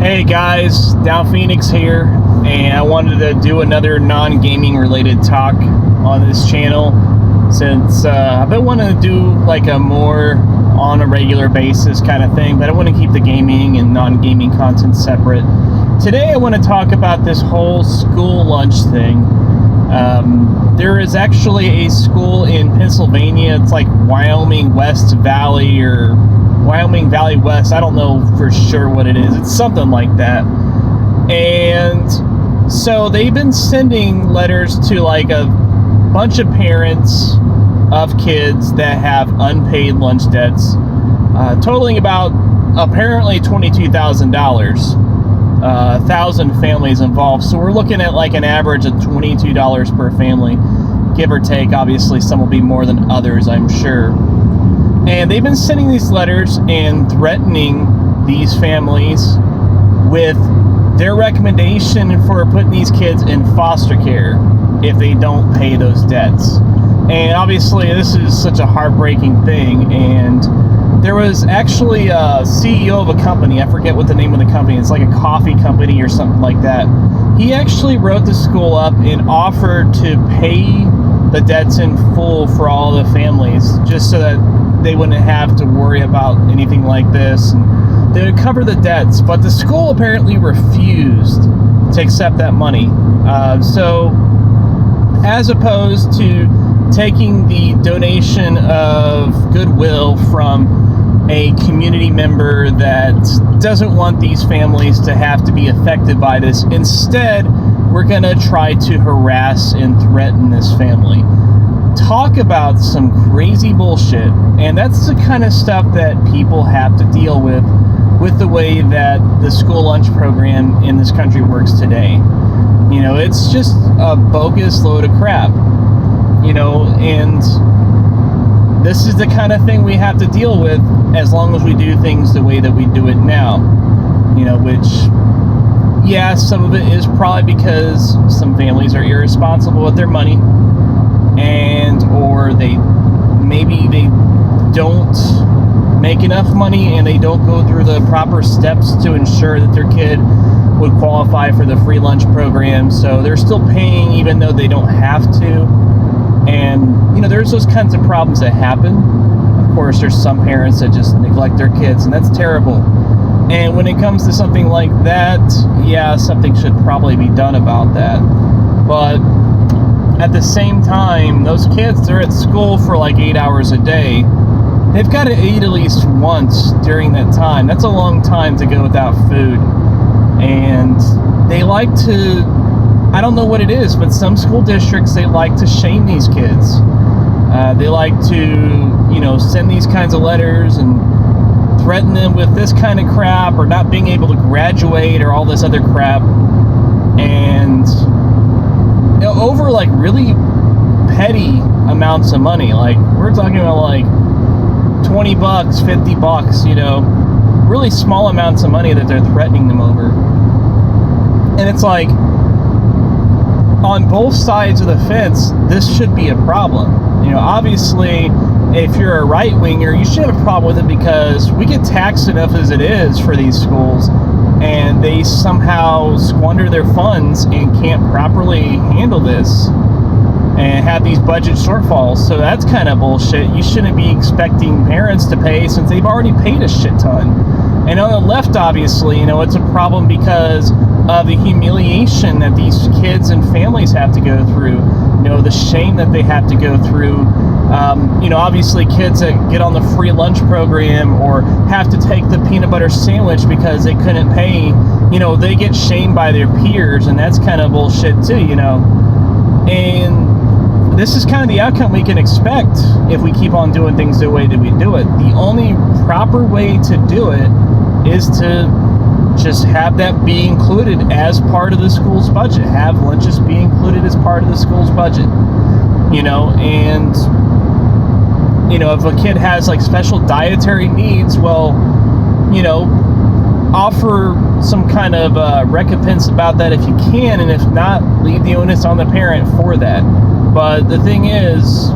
Hey guys, Down Phoenix here, and I wanted to do another non-gaming related talk on this channel since I've been wanting to do like a more on a regular basis kind of thing, but I want to keep the gaming and non-gaming content separate. Today I want to talk about this whole school lunch thing. There is actually a school in Pennsylvania, it's like Wyoming West Valley or Wyoming Valley West, I don't know for sure what it is, it's something like that. And so they've been sending letters to like a bunch of parents of kids that have unpaid lunch debts, totaling about apparently $22,000. 1,000 families involved, so we're looking at like an average of $22 per family, give or take. Obviously some will be more than others, I'm sure. And they've been sending these letters and threatening these families with their recommendation for putting these kids in foster care if they don't pay those debts. And obviously this is such a heartbreaking thing, and there was actually a CEO of a company, I forget what the name of the company, it's like a coffee company or something like that. He actually wrote the school up and offered to pay the debts in full for all the families, just so that they wouldn't have to worry about anything like this, and they would cover the debts. But the school apparently refused to accept that money. So as opposed to taking the donation of goodwill from a community member that doesn't want these families to have to be affected by this, instead we're going to try to harass and threaten this family. Talk about some crazy bullshit. And that's the kind of stuff that people have to deal with the way that the school lunch program in this country works today. You know, it's just a bogus load of crap. You know, and this is the kind of thing we have to deal with as long as we do things the way that we do it now. You know, which, yeah, some of it is probably because some families are irresponsible with their money, and or maybe they don't make enough money and they don't go through the proper steps to ensure that their kid would qualify for the free lunch program, so they're still paying even though they don't have to. And, you know, there's those kinds of problems that happen. Of course, there's some parents that just neglect their kids, and that's terrible. And when it comes to something like that, yeah, something should probably be done about that. But at the same time, those kids, they're at school for like 8 hours a day. They've got to eat at least once during that time. That's a long time to go without food. And they like to, I don't know what it is, but some school districts, they like to shame these kids. They like to, you know, send these kinds of letters and threaten them with this kind of crap, or not being able to graduate, or all this other crap. And, you know, over like really petty amounts of money. Like, we're talking about like $20, $50, you know, really small amounts of money that they're threatening them over. And it's like, on both sides of the fence, this should be a problem. You know, obviously, if you're a right-winger, you should have a problem with it because we get taxed enough as it is for these schools, and they somehow squander their funds and can't properly handle this and have these budget shortfalls. So that's kind of bullshit. You shouldn't be expecting parents to pay since they've already paid a shit ton. And on the left, obviously, you know, it's a problem because of the humiliation that these kids and families have to go through, you know, the shame that they have to go through. You know, obviously kids that get on the free lunch program or have to take the peanut butter sandwich because they couldn't pay, you know, they get shamed by their peers, and that's kind of bullshit too, you know. And this is kind of the outcome we can expect if we keep on doing things the way that we do it. The only proper way to do it is to just have that be included as part of the school's budget. Have lunches be included as part of the school's budget. You know, and, you know, if a kid has like special dietary needs, well, you know, offer some kind of recompense about that if you can, and if not, leave the onus on the parent for that. But the thing is,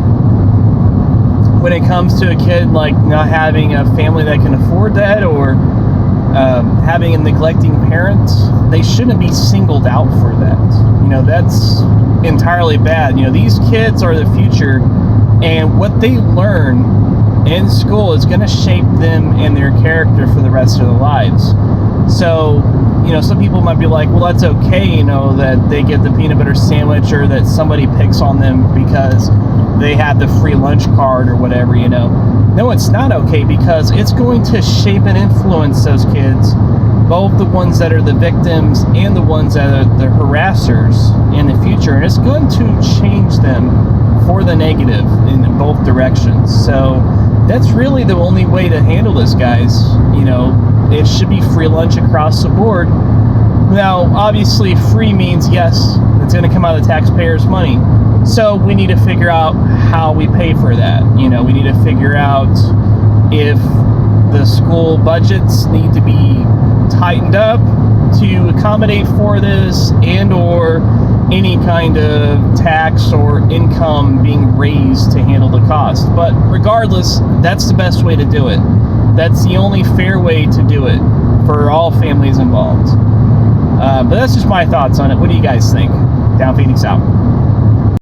when it comes to a kid like not having a family that can afford that, or having a neglecting parent, they shouldn't be singled out for that. That's entirely bad. These kids are the future, and what they learn in school is going to shape them and their character for the rest of their lives. So, some people might be like, well, that's okay, that they get the peanut butter sandwich, or that somebody picks on them because they have the free lunch card or whatever, No, it's not okay, because it's going to shape and influence those kids, both the ones that are the victims and the ones that are the harassers in the future. And it's going to change them for the negative in both directions. So that's really the only way to handle this, guys. It should be free lunch across the board. Now, obviously, free means, yes, it's going to come out of the taxpayers' money. So we need to figure out how we pay for that. We need to figure out if the school budgets need to be tightened up to accommodate for this, and or any kind of tax or income being raised to handle the cost. But regardless, that's the best way to do it. That's the only fair way to do it for all families involved. But that's just my thoughts on it. What do you guys think? Down Phoenix out.